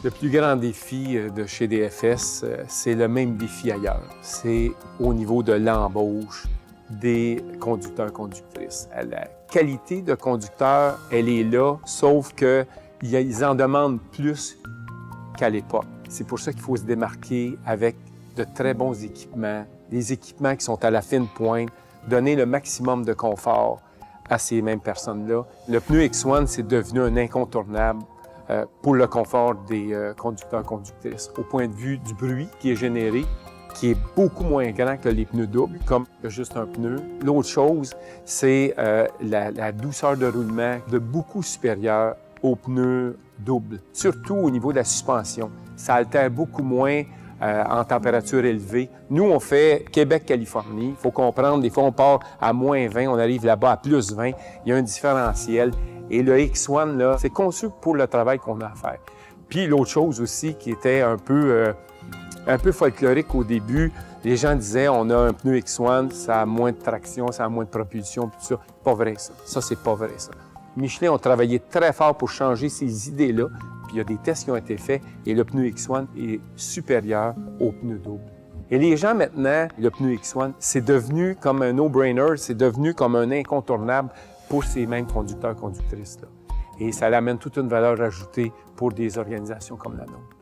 Le plus grand défi de chez DFS, c'est le même défi ailleurs. C'est au niveau de l'embauche des conducteurs-conductrices. La qualité de conducteur, elle est là, sauf qu'ils en demandent plus qu'à l'époque. C'est pour ça qu'il faut se démarquer avec de très bons équipements, des équipements qui sont à la fine pointe, donner le maximum de confort à ces mêmes personnes-là. Le pneu X1, c'est devenu un incontournable pour le confort des conducteurs-conductrices. Au point de vue du bruit qui est généré, qui est beaucoup moins grand que les pneus doubles, comme juste un pneu. L'autre chose, c'est la douceur de roulement de beaucoup supérieure aux pneus doubles, surtout au niveau de la suspension. Ça altère beaucoup moins en température élevée. Nous, on fait Québec-Californie. Il faut comprendre, des fois, on part à moins 20, on arrive là-bas à plus 20. Il y a un différentiel. Et le X1, là, c'est conçu pour le travail qu'on a à faire. Puis l'autre chose aussi qui était un peu folklorique au début, les gens disaient on a un pneu X1, ça a moins de traction, ça a moins de propulsion, tout ça. Pas vrai, ça. Ça, c'est pas vrai, ça. Michelin ont travaillé très fort pour changer ces idées-là, puis il y a des tests qui ont été faits et le pneu X1 est supérieur au pneu double. Et les gens maintenant, le pneu X1, c'est devenu comme un no-brainer, c'est devenu comme un incontournable pour ces mêmes conducteurs-conductrices-là. Et ça amène toute une valeur ajoutée pour des organisations comme la nôtre.